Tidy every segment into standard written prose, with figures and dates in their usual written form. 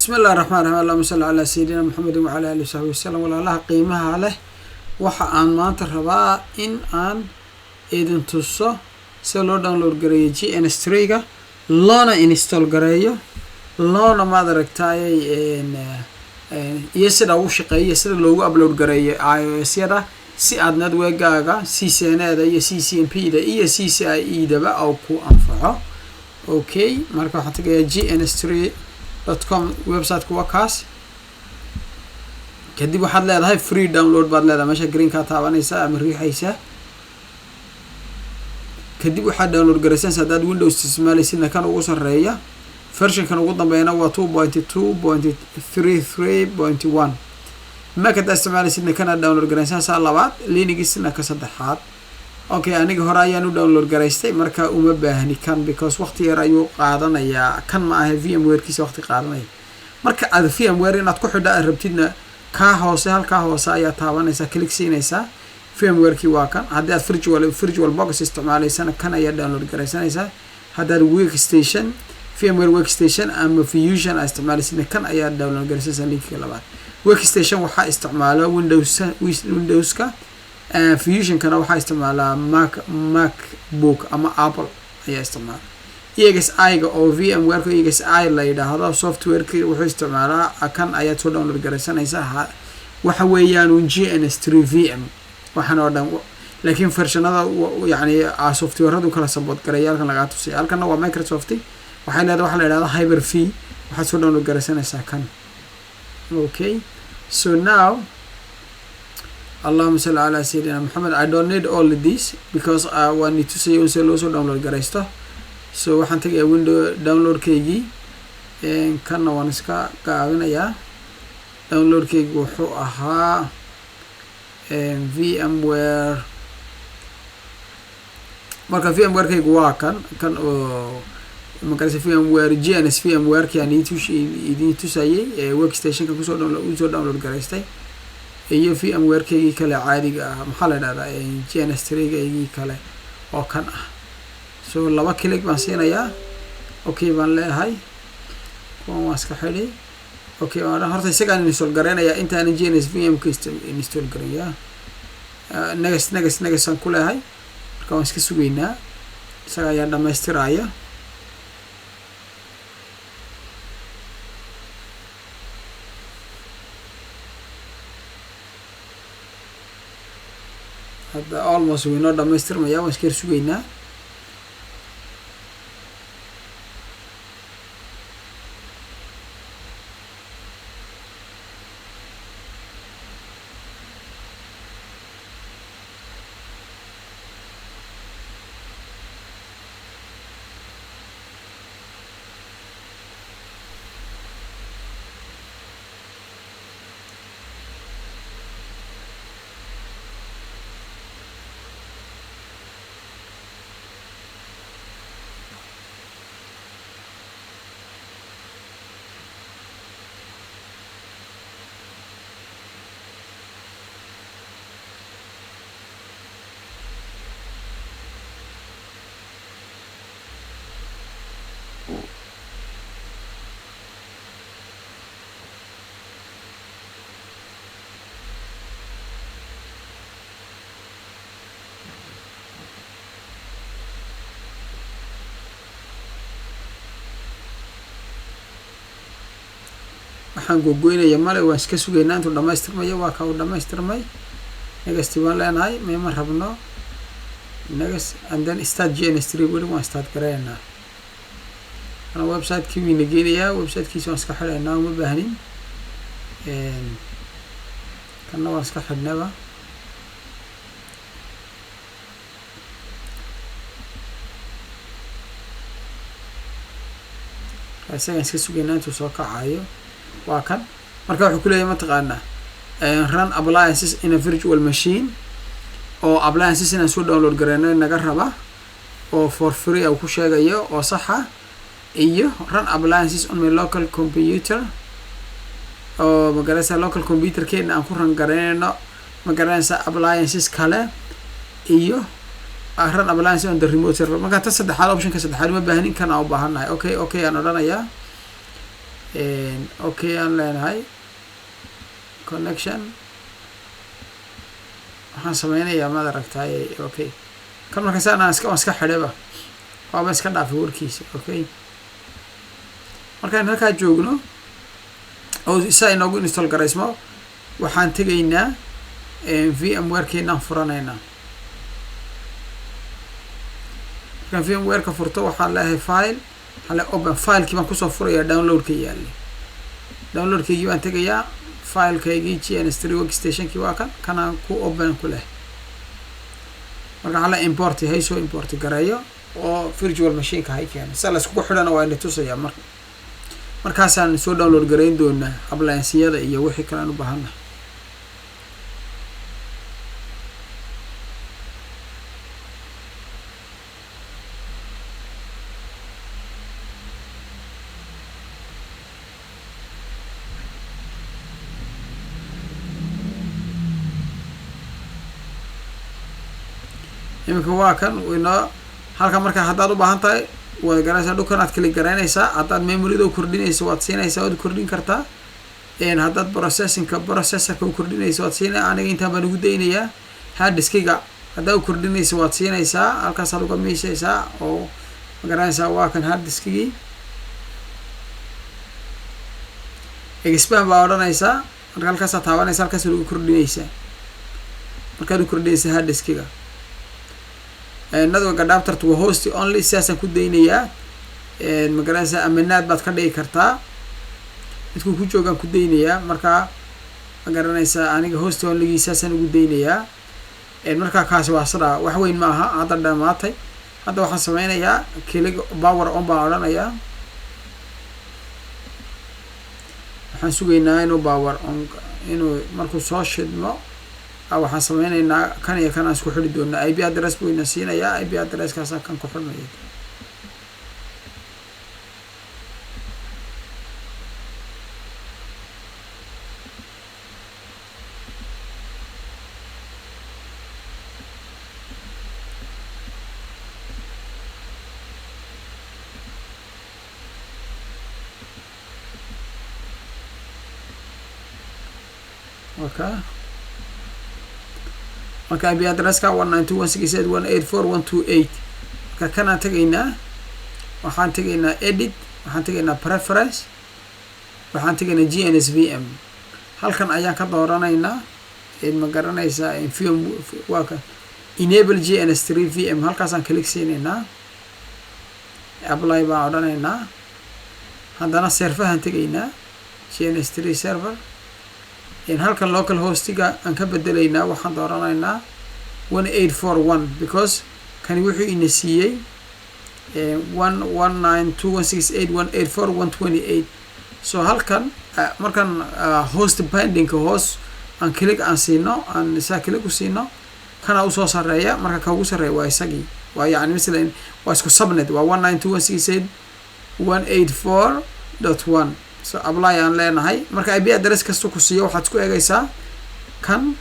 بسم الله الرحمن الرحيم اللهم صل على سيدنا محمد وعلى اله وصحبه وسلم ولا الله قيمها له waxa aan maanta rabaa in aan idin tuso si loo download gareeyo GNS3ga loona install gareeyo loona maaragtay iyo sida uu shaqeeyo sida loogu upload gareeyo iOS-yada si aad network-gaaga CCNA-da iyo CCNP-da iyo CCIE-daba oo ku anfaco okay marka waxaan tagayaa GNS3.com website-ku waa kaas kadib waxaad leedahay free download baad leedahay meesha green ka taabanaysa ama riixaysa kadib waxaad download garaysanaysaa hadaad Windows isticmaalaysidna kan ugu sareeya version kan ugu dambeeyana waa 2.2.33.1 marka aad isticmaalaysidna kan aad download garaysanaysaa labaad Linux-na ka saddexaad okay aniga hore ayaan u download garaystay marka uma baahni kan because waqti yar ayuu qaadanayaa kan ma aha VMware-kiisa waqti qaadanaya marka aad VMware inaad ku xidhaa rabtidna ka hoose halka hoose ayaa taabanaysa click siinaysa VMware-kii waa kan haddii aad virtual box isticmaalaysana kan ayaa download garaysanaysa haddaad workstation VMware workstation ama Fusion aad isticmaalaysidna kan ayaa download garaysanaysa linkiga labaad workstation waxaa isticmaala Windows-ka Fusion kana waxaa isticmaala MacBook ama Apple ayaa isticmaala EXI-ga oo VMware-ka EXI la yiraahdo software-ka wuxuu isticmaalaa kan ayaa soo download garaysanaysaa waxa weeyaan GNS3 VM waxaan oo dhan laakiin versionada yani software-radu kala support gareeyalkan laga tusay halkan waa Microsoft waxay leedahay waxa la yiraahdo Hyper-V waxa soo download garaysanaysaa kan okay so now Allahumma salli ala sayyidina Muhammad I don't need all of this because I want to say also download garaysto so waxaan tagayaa window download-keygii kana waan iska gaabinayaa download-keygu wuxuu ahaa VMware marka VMware-keygu waa kan oo magaraysa VMware GNS VMware-kii aan idin tusayay workstation-ka kusoo download garaystay iyo VMware-keygii kale caadiga ah maxaa la yiraahdaa GNS3-geygii kale oo kan ah so laba click baan siinayaa okay baan leeyahay kuwan waa iska xidhi okay waan horta isaga aan install gareynayaa intaan GNS VM-ka install gareeyaa next aan ku leeyahay marka waan iska sugaynaa isaga ayaa dhamaystiraya hadda almost way noo dhamaystirmaya waan iska sugaynaa waxaan gogoynaya male waan iska sugaynaa intuu dhamaystirmayo waa ka uu dhamaystirmay next waan leenahay ma rabno next and then start GNS3 weli waan start gareynaa ana website-kii wiina geenayaa website-kiisa waan iska xidhaynaa uma baahnin kana waan iska xidhnaba isagaan iska sugaynaa intuu soo kacayo waa kan marka wuxuu ku leeyahay mataqaanaa run appliances in a virtual machine oo appliances inaan soo download gareyno naga raba oo for free ku sheegayo oo saxa iyo run appliances on my local computer oo magaraysa local computer-keena aan ku run gareyno magaraysa appliances kale iyo run appliances on the remote server marka ta saddexaad option-ka saddexaad ma baahin kan aan u baahanahay okay aan odhanayaa okay aan leenahay connection waxaan sameynayaa maad aragtay okay kan marka saan iska xidhaba waaba iska dhaafay warkiisa okay markaan halkaa joogno oo isaa inoogu install garaysmo waxaan tegaynaa VMware-keenaan furanaynaa markaan VMware-ka furto waxaan leeyahay file waxaan leeyahay open filekii baan kusoo furayaa download-ka yaallay download-kaygii baan tegayaa filekaygii GNS3 workstation-kii waa kanaan ku open ku leh marka waxaan leeyahay import hay soo import gareeyo oo virtual machine-ka hay keeno sa la iskugu xidhana waa ina tusayaa markaasaan soo download gareyn doonaa appliance-yada iyo wixii kale aan u baahanahay iminka waa kan inoo halka marka haddaad u baahan tahay waad garanaysaa dhulkan aad kala garanaysaa haddaad memoryda u kordhinayso waad siinaysaa waad kordhin kartaa haddaad processorka u kordhinayso waad siinaya aniga intaan baan ugu daynayaa hard diskiga haddaad u kordhinayso waad siinaysaa halkaasaad uga miisaysaa oo ma garanaysaa waa kan hard diskigii expand baa odhanaysaa marka halkaasaad taabanaysa halkaasaad ugu kordhinaysaa markaad u kordhinaysa hard diskiga network adapter to host only sidaasaan ku daynayaa ma garanaysaa aminaad baad ka dhigi kartaa midkuu ku joogaan ku daynayaa markaa ma garanaysaa aniga host onlygii sidaasaan ugu daynayaa markaa kaasi waa sidaa wax weyn ma aha hadda dhamaatay hadda waxaan sameynayaa kilig power on baan odhanayaa waxaan sugaynaa inuu power on inuu markuu soo shidmo waxaan sameynaynaa kan iyo kan aan isku xidhi doonaa IP address buu ina siinayaa IP addresskaasaan kan ku xidhnaya okay marka IP addresska 192.168.1.128 marka kanaan tegaynaa waxaan tegaynaa edit waxaan tegaynaa preference waxaan tegaynaa GNSVM halkan ayaan ka dooranaynaa ma garanaysaa VM waa ka enable GNS3 VM halkaasaan click siinaynaa apply baan odhanaynaa haddana serverhan tegaynaa GNS3 server halkan local hostiga aan ka bedelaynaa waxaan dooranaynaa 1841 because kani wuxuu ina siiyey 192.168.184.128 so halkan markan host bindingka hoos aan click aan siino aan isaa click u siino kana usoo sareeya marka ka ugu sareeya waa isagii waa yani misalan waa isku subnet waa 192.168.184.1 so apply aan leenahay marka IP address kasta ku siiyo waxaad ku eegaysaa kan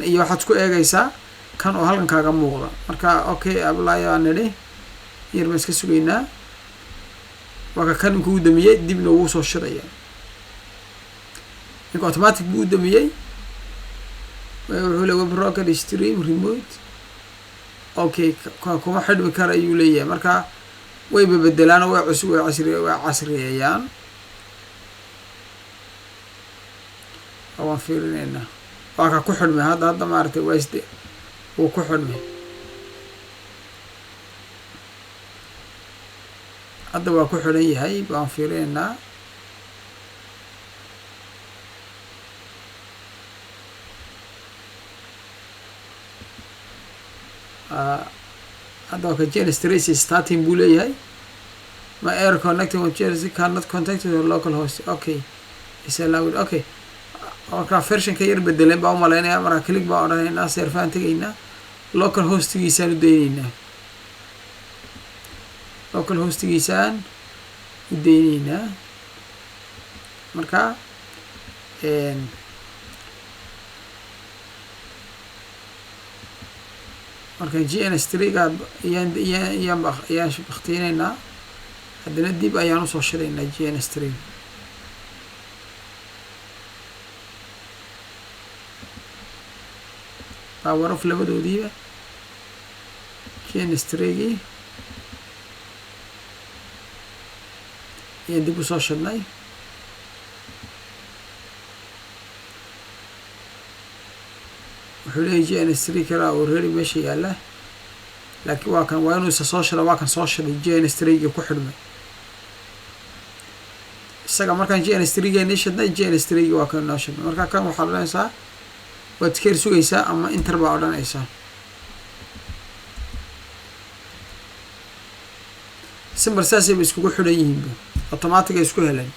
iyo waxaad ku eegaysaa kan oo halkan kaaga muuqda marka okay apply aan nidhi yar ma iska sugaynaa waa kan uu damiyay dibna uu soo shidaya ninka automatic buu damiyay wuxuu leeyahay broker stream remote okay kuma xidhmi kara ayuu leeyahay marka way bedelaan way cusub way casriyeeyaan waan fiirinayna waa ka ku xidhmay hadda maaragtay waa isde uu ku xidhmay hadda waa ku xidhan yahay waan fiirinaynaa hadda waa ka GNS3 starting buu leeyahay my air connecting with GNS cannot contact your local host okay is allowed okay marka versionka yar bedeleen baa u maleynayaa marka click baa odhanaynaa serveraan tegaynaa local hostigiisaan u daynaynaa local hostigiisaan u daynaynaa marka marka GNS3 ga ayaan baktiynaynaa haddana dib ayaan usoo shidaynaa GNS3 power off labadoodiiba GNS3gii ayaan dib usoo shidnay wuxuu leeyahay GNS3 kala already meesha yaala laakiin waa kan waa inuu isa soo shida waa kan soo shiday GNS3gii ku xidhmay isaga markaan GNS3gii nishadnay GNS3gii waa kan noo shidnay marka kan waxaa odhanaysaa waad keer sugaysaa ama inter baa odhanaysaa simbar saasay ba iskugu xidhan yihiinba automatic ay isku heleen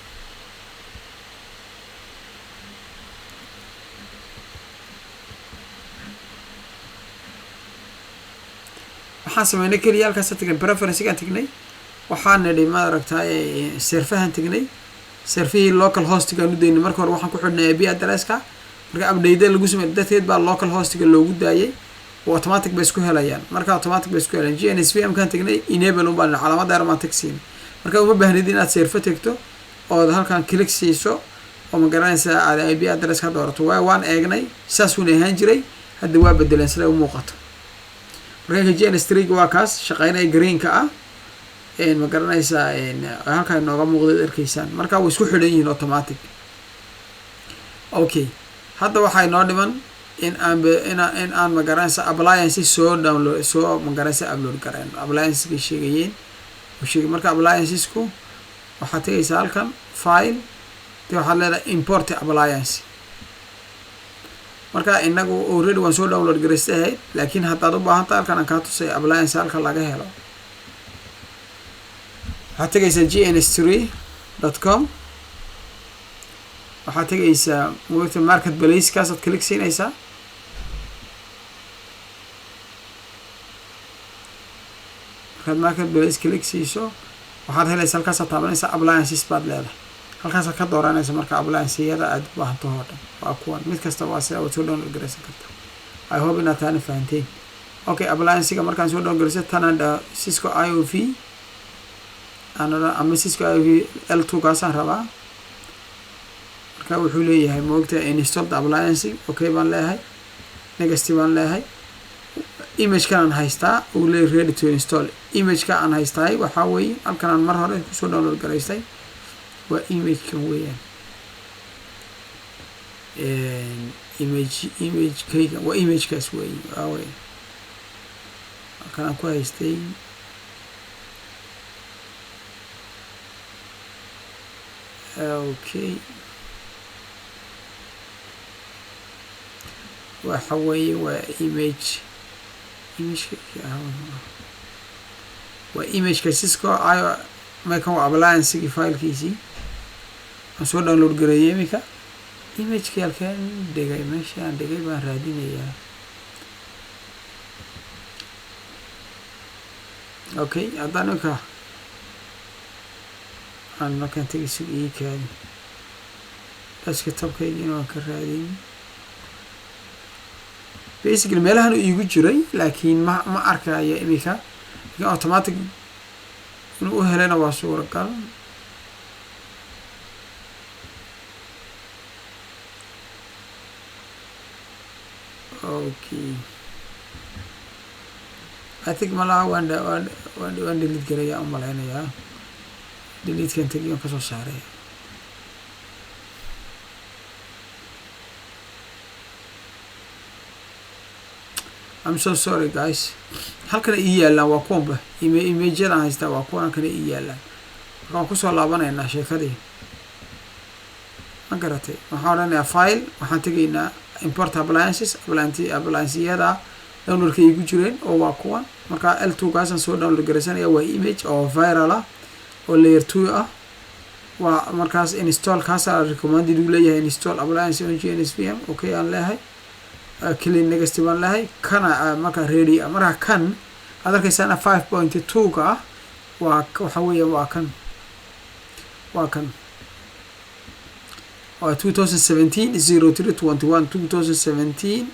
waxaan sameynay keliya halkaas tagnay preferencegaan tagnay waxaan nidhi ma aragtaa serfahan tagnay serfihii local hostigaan u daynay marka hore waxaan ku xidhnay IP addresska marka update lagu sameeyay dadkeed baa local hostiga loogu daayay oo automatic bay isku helayaan marka automatic bay isku helayaan GNSVM kan tagnay enable u baan calaamada aromatic siin marka uma baahnid inaad serfa tagto oo halkan click siiso oo ma garanaysaa aad IP address ka doorato waan eegnay saas uu ahaan jiray hadda waa bedelan sida uu muuqato marka GNS3 waa kaas shaqeynay greenka ah ma garanaysaa halkan nooga muuqdo arkaysaan marka way isku xidhan yihiin automatic okay hadda waxay noo dhiman in aan ma garanaysaa appliance soo download soo ma garanaysaa upload gareen appliance ka sheegayeen marka appliancesku waxaa tagaysaa halkan file waxaad leedahay import appliance marka inagu already waan soo download gareystay laakiin haddaad u baahan tahay halkan aan kaa tusay appliance halka laga helo waxaad tagaysaa gns3.com waxaad tagaysaa moogta marketplace kaasaad click siinaysaa markaad marketplace click siiso waxaad helaysaa halkaasaad taabanaysaa appliances baad leedahay halkaasaad ka dooranaysa marka applianceyada aad u baahanto oo dhan waa kuwan mid kasta waa sida aad soo download garaysan karta I hope inaad taana fahanteen okay appliancega markaan soo download garaysa tanada Cisco IOV ama Cisco IOV L2 kaasaan rabaa marka wuxuu leeyahay moogta install the appliance okay baan leeyahay next baan leeyahay image kan haystaa uu leeyahay ready to install image ka aan haystaa waxa weeye halkan aan mar hore ku soo download garaystay waa image kan weeyaan image kayga waa image kaas weeye away halkan aan ku haystay okay waxa weeye waa image waa image ka Cisco ayo ma kan waa appliance file kiisi aan soo download gareeyay imika image ka halkan dhigay meesha aan dhigay baan raadinayaa okay haddana ka aan markaan tagay si ii kaadi desktopkaygiina waan ka raadin basically meelahan uu igu jiray laakiin ma arkayo imika automatic inuu u helana waa suuragal okay I think malaha waan delete garaya u malaynayaa delete kan tagiyo ka soo saaray I'm so sorry guys halkan ii yaalaan waa kuwanba image-yada haystaa waa kuwan halkan ii yaalaan waxaan kusoo laabanaynaa sheekadii ma garatay waxaan odhanayaa file waxaan tegaynaa import appliances applianceyada downloadka igu jireen oo waa kuwan marka L2 kaasaan soo download garaysanaya waa image oo viral ah oo layer 2 ah waa markaas install kaasa recommended uu leeyahay install appliance on GNSVM okay aan leeyahay clean next baan leeyahay kana marka ready marka kan aad arkaysana 5.2 ka waxa weeye waa kan waa 2017 0321 2017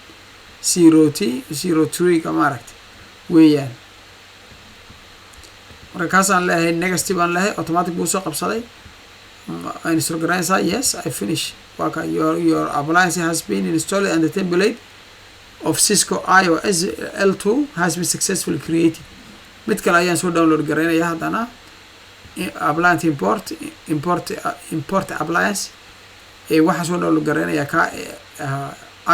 03 ka maaragtay weeyaan marka kaasaan leeyahay next baan leeyahay automatic buu soo qabsaday install garanaysaa yes I finish waa ka your appliance has been installed and the template of Cisco iOS L2 has been successfully created mid kale ayaan soo download garaynaya haddana appliance import appliance waxaan soo download garaynaya ka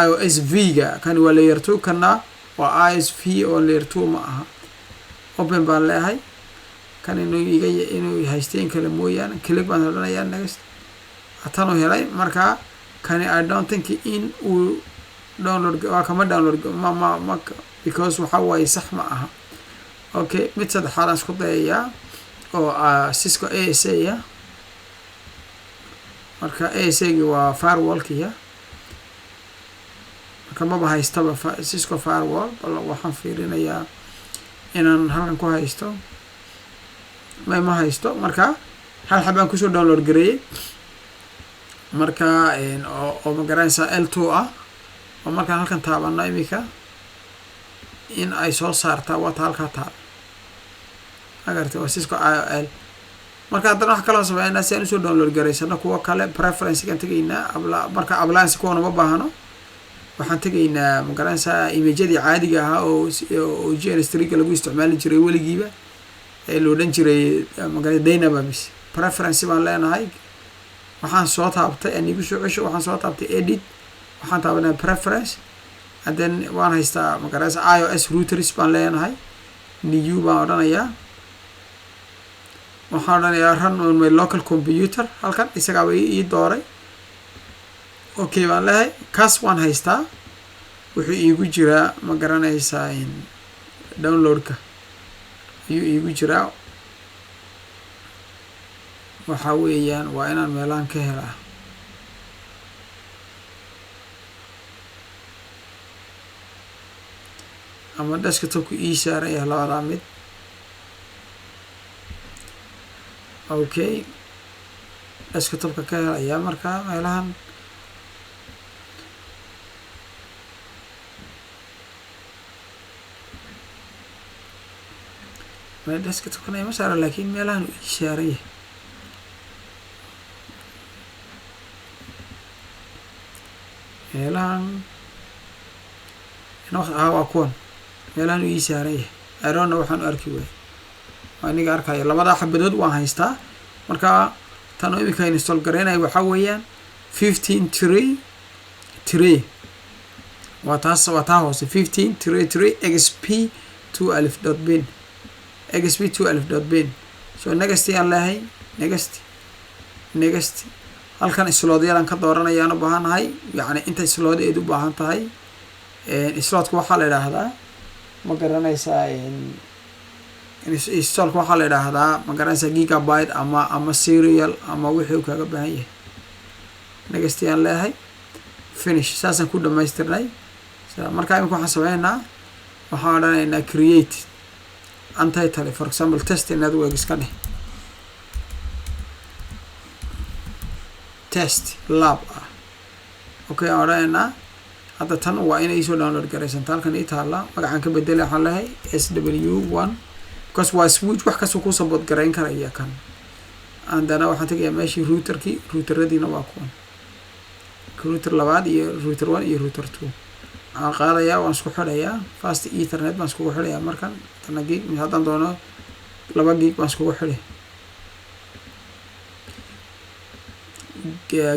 iOS V-ga kan waa layer 2 kana waa iOS V oo layer 2 ma aha open baan leeyahay kan inuu haysteen kale mooyaan click baan odhanayaa next atano helay marka kan I don't think in uu download waa kama download ma because waxa way sax ma aha okay mid saddexaad aan isku dayayaa oo Cisco ASA ya marka ASA waa firewall-kiya marka ma haystaba Cisco firewall bal waxaan fiirinayaa inaan halkan ku haysto ma haysto marka hal xabaan ku soo download gareeyay marka oo ma garanaysaa L2 ah oo marka halkan taabano imika in ay soo saartaa wata halka taab agartay waa Cisco IOL marka haddana wax kala sameeynaa si aan u soo download gareysano kuwa kale preference kan tagaynaa marka appliance kuwa ma baahano waxaan tagaynaa ma garanaysaa image-yadii caadiga ahaa oo GNS3 lagu isticmaali jiray weligiiba loo dhan jiray magaalada Dynamics preference baan leenahay waxaan soo taabtay anigu soo cesho waxaan soo taabtay edit waxaan taabanaa preference and then waan haystaa magaranaysa iOS routers baan leenahay new baan odhanayaa waxaan odhanayaa run on my local computer halkan isagaa way ii dooray okay baan leeyahay kaas waan haystaa wuxuu iigu jiraa ma garanaysaa in downloadka ayuu iigu jiraa waxa weeyaan waa inaan meelaan ka helaa ama desktopku ii saaran yahay labadaa mid okay desktopka ka helayaa markaa meelahan desktopkana ima saaran laakiin meelahan uu ii saaran yahay meelahan waa kuwan meelahan uu ii saaran yahay arona waxaan u arki waayay waa iniga arkaya labadaa xabadood waan haystaa marka tan oo imika install gareynayo waxaa weeyaan 15.3 waa taa hoose 15.3 xp2alif.bin xp2alif.bin so next aan leeyahay next halkan slot-yadan ka dooranayaan u baahanahay yacni inta slot eed u baahan tahay slot-ka waxaa la yidhaahdaa ma garanaysaa installka waxaa la yidhaahdaa ma garanaysaa gigabyte ama serial ama wixii uu kaga baahan yahay next aan leeyahay finish saasaan ku dhamaystirnay markaa imika waxaan sameynaynaa waxaan odhanaynaa create untitled for example test network iska dheh test lab ah okay aan odhanaynaa hadda tan waa inay soo download garaysanta halkan ii taala magacaan ka bedelay waxaan leeyahay SW1 because waa switch wax kasta ku support garayn karaya kan andana waxaan tagayaa meeshii routeradiina waa kuwan router labaad iyo router 1 iyo router 2 waxaan qaadayaa waan isku xidhayaa fast ethernet baan iskugu xidhayaa markan tana gig haddaan doono 2 gig baan iskugu xidhay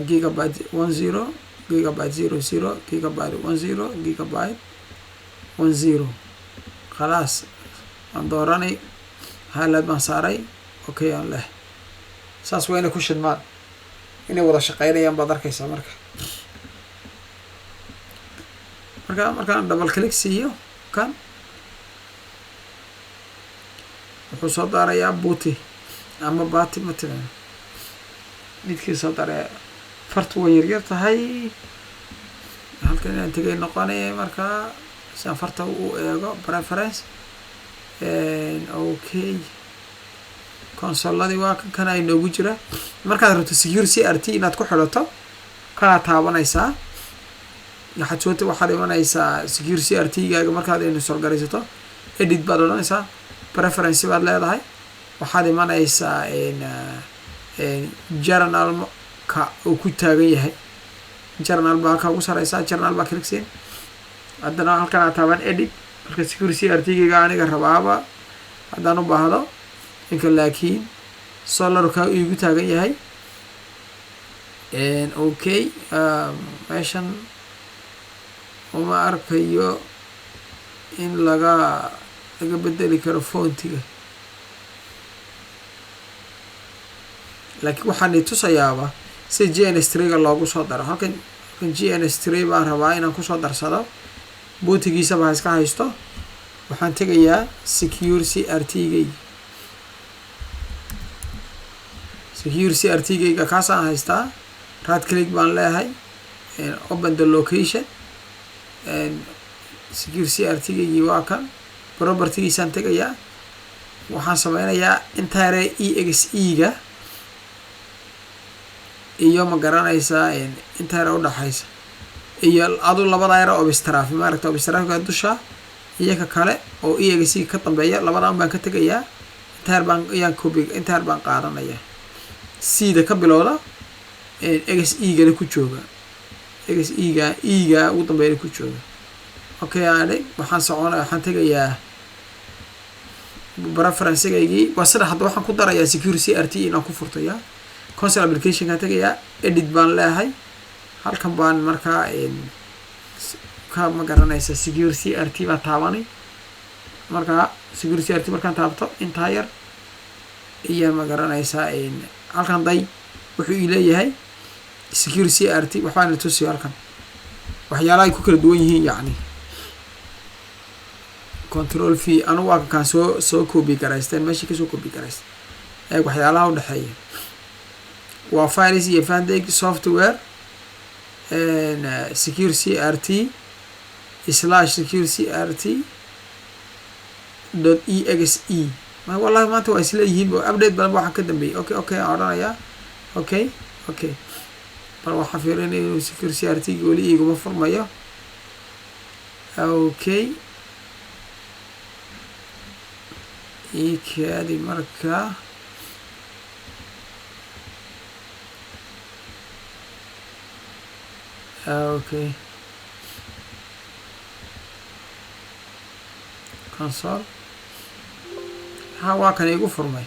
gigabyte 10 gigabyte 00 gigabyte 10 gigabyte 10 خلاص aan dooranay highlight baan saaray okay aan leh saas waa inay ku shidmaan inay wada shaqeynayaan baad arkaysaa markaan double click siiyo kan wuxuu soo daarayaa booty ama baati matalan midkii soo daaraya fartu way yaryar tahay halkan inaan tegay noqonaya markaa saan farta u eego preference okay console-ladii waa kan ay noogu jira markaad rabto secure CRT inaad ku xidhato kana taabanaysaa waxaad imanaysaa secure CRT gaaga markaad install garaysato edit baad odhanaysaa preference baad leedahay waxaad imanaysaa journal ka uu ku taagan yahay journal baa halkaa ugu sareysaa journal baa clicksin haddana halkan aad taaban edit marka security artigayga aniga rabaaba haddaan u baahdo inka laakiin solarka igu taagan yahay okay meeshan uma arkayo in laga bedeli karo fontiga laakiin waxaan i tusayaaba si GNS3 ga loogu soo daro halkan GNS3 baan rabaa inaan kusoo darsado bootigiisaba ha iska haysto waxaan tegayaa secure CRT gayga kaasaan haystaa right click baan leeyahay open the location secure CRT gaygii waa kan propertygiisaan tegayaa waxaan sameynayaa entire EXE ga iyo ma garanaysaa entire u dhaxaysa iyo adu labada yar oo obstrafi maaragta obstrafiga dusha iyo ka kale oo EXE ka dambeeya labadaan baan ka tegayaa entire baan qaadanayaa sida ka bilowda EXE gana ku jooga EXE ga ugu dambeeya ku jooga okay waxaan tegayaa preference-gaygii waa sida hadda waxaan ku darayaa secure CRT inaan ku furtaya console application ka tegayaa edit baan leeyahay halkan baan markaa ka ma garanaysa secure CRT baan taabanay markaa secure CRT markaan taabto intaa yar iyo ma garanaysaa halkan day wuxuu leeyahay secure CRT waxaan tusiyo halkan waxyaalaha ay ku kala duwan yihiin yacni control v anu waa kan soo copy garaysteen meesha ka soo copy garaysteen waxyaalaha u dhaxeeya waa files iyo fandig software secure CRT /secure CRT .exe والله maanta waa isla yihiin update badan waxaan ka dambeeyay okay aan odhanayaa okay bal waxaan fiirinaya inuu secure CRT weli iguma furmayo okay kaadi marka okay console waa kan igu furmay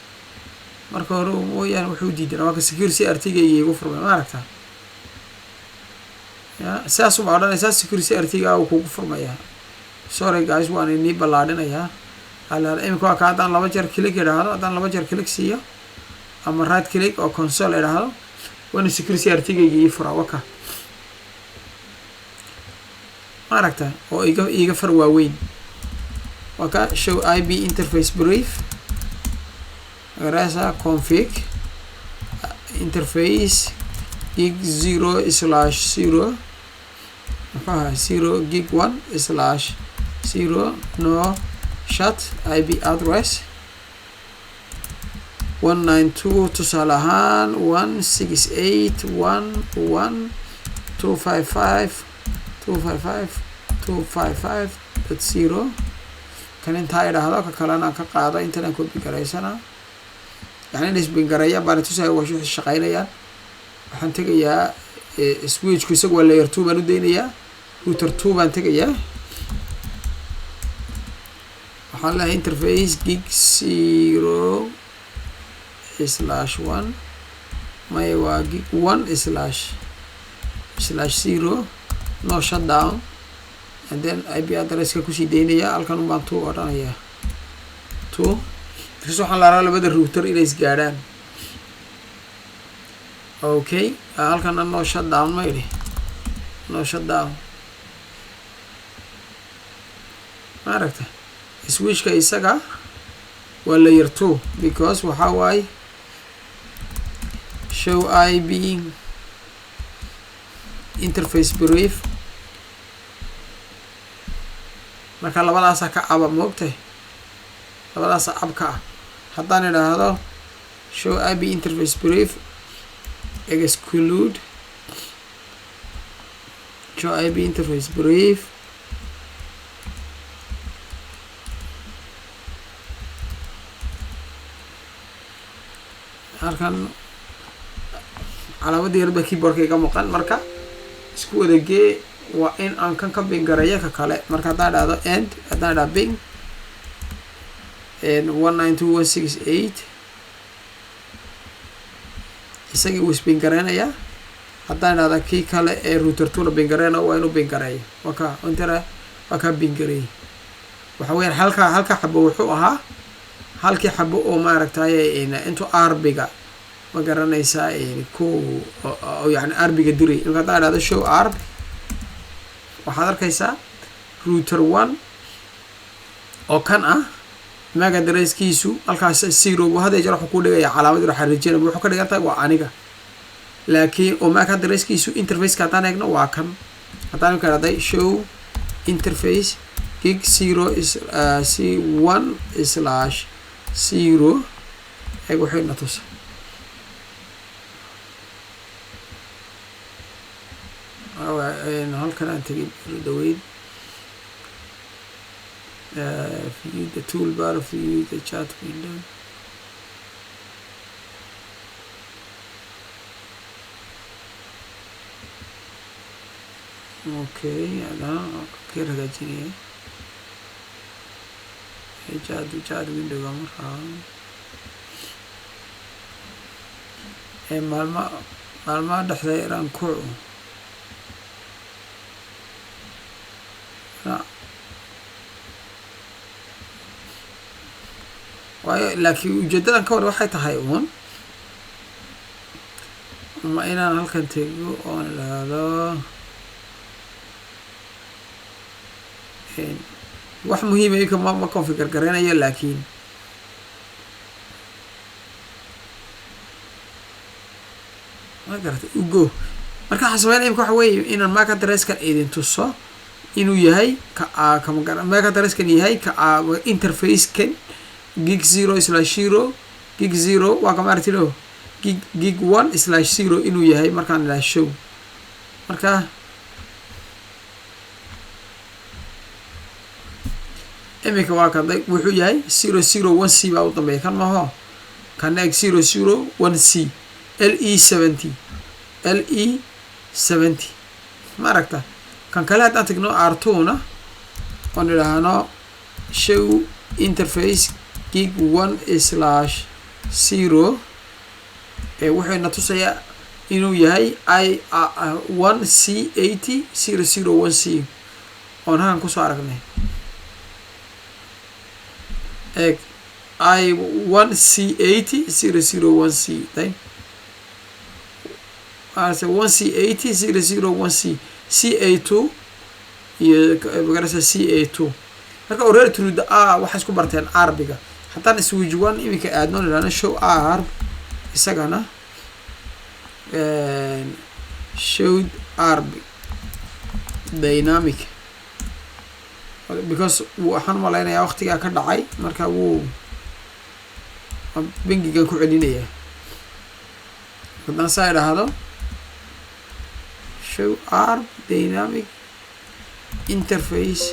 marka hore mooyaan wuxuu diiday waa ka secure CRT ga igu furmay ma aragtaa saas uma odhanaysaa secure CRT ga uu kugu furmayaa sorry guys waan inii ballaadhinayaa imika waa ka haddaan laba jeer click idhaahdo haddaan laba jeer click siiyo ama right click oo console idhaahdo waana secure CRT ga ii furaa waka ma aragtaa oo iga far waaweyn waka show IP interface brief garasa config interface gig 0/0 0 gig 1/0 no shut IP address 192 tusaale ahaan 168.1.255.255.0 kan intaa idhaahdo ka kalena ka qaado intaan copy garaysana يعني نسبة قرية بارتو ساي وشو شقينيا waxaan tegayaa switchku isagu waa layer 2 baan u deynayaa router 2 baan tegayaa waxaan leeyahay interface gig 0/1 maya waa gig 1/0 no shutdown and then IP address ka kusii deynayaa halkan baan 2 odhanayaa 2 waxaan la rabaa labada router inay isgaadhaan okay halkan no shutdown ma idhi no shutdown ma aragta switchka isaga waa layer 2 because waxa waaye show IP interface brief marka labadaas ka aba moogtay labadaas abka haddaan idhaahdo show IP interface brief exclude show IP interface brief halkan calaamadii yarba keyboardka iga maqan marka isku wada gee waa in aan kan ka bingareeyo ka kale marka haddaan dhahdo end haddaan dhahdo bing 192.168 isagii wuu isbingareynayaa haddaan dhahda kii kale ee router 2 la bingareyna waa inuu bingareeyo waka intera waa ka bingareeyay waxa weeyaan halka xabo wuxuu ahaa halkii xabo oo maaragtay intuu arbiga ma garanaysaa ku yani arbiga diray marka haddaan dhahdo show arb waxaad arkaysaa router 1 oo kan ah maga addresskiisu halkaas 0 hadda jeer wuxuu ku dhigayaa calaamad yar xariijin wuxuu ka dhigan tahay waa aniga laakiin oo maga addresskiisu interface ka haddaan eegno waa kan haddaan ka dhahday show interface gig 0 is c1/0 eeg wuxuu na tus halkan aan tegin dhaweyd view the toolbar, view the chat window. Okay, ada okay ragajini. Chat window kamu malma dhexday iraan ku waayo laakiin ujeedadan ka hor waxay tahay ma inaan halkan tego oon ilaado wax muhiim ah ma configure garanayo laakiin ma garata ugo marka xasabeen imka waxa weeye inaan MAC address-kan idin tuso inuu yahay MAC address-kan yahay interface-kan gig 0/0 gig 0 waa kama aragtino gig 1/0 inuu yahay markaan la show marka imika waa kaday wuxuu yahay 001C baa u dambeeyay kan maho kan eeg 001C LE70 ma aragta kan kale haddaan tagno R2 na oon idhaahno show interface gig 1/0 wuxuu na tusayaa inuu yahay I1C80 001C oon halkan kusoo aragnay egg I1C80 001C then as 1C80 001C CA2 iyo magarasa CA2 marka already through the waxa isku barteen arbiga haddaan switch 1 imika aadno ilaa show arb isagana showed arb dynamic because waxaan malaynayaa waqtiga ka dhacay marka wuu bangigan ku celinaya haddaan saa idhaahdo show arb dynamic interface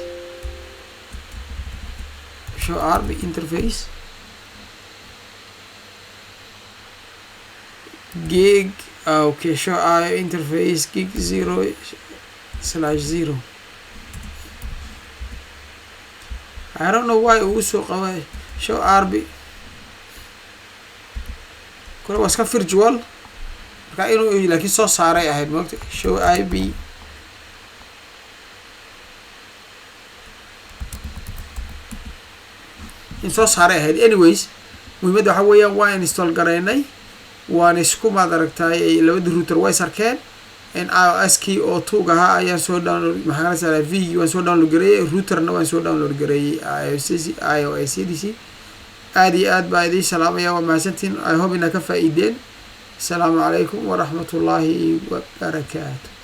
show arb interface gig okay show arb interface gig 0/0 I don't know why uu soo qabay show arb kula waska virtual marka inuu laakiin soo saaray ahayd moogta show ib in soo saaray ahayd anyways muhiimadda waxa weeyaan waa install gareynay waan isku madaragtay labada router way sarkeen in iOS-kii oo 2 ahaa ayaan soo download maxaa waan soo download gareeyay routerna waan soo download gareeyay iOS-diisi aad iyo aad baa idin salaamaya waa mahadsantiin I hope inaad ka faa'iideen السلام عليكم ورحمة الله وبركاته.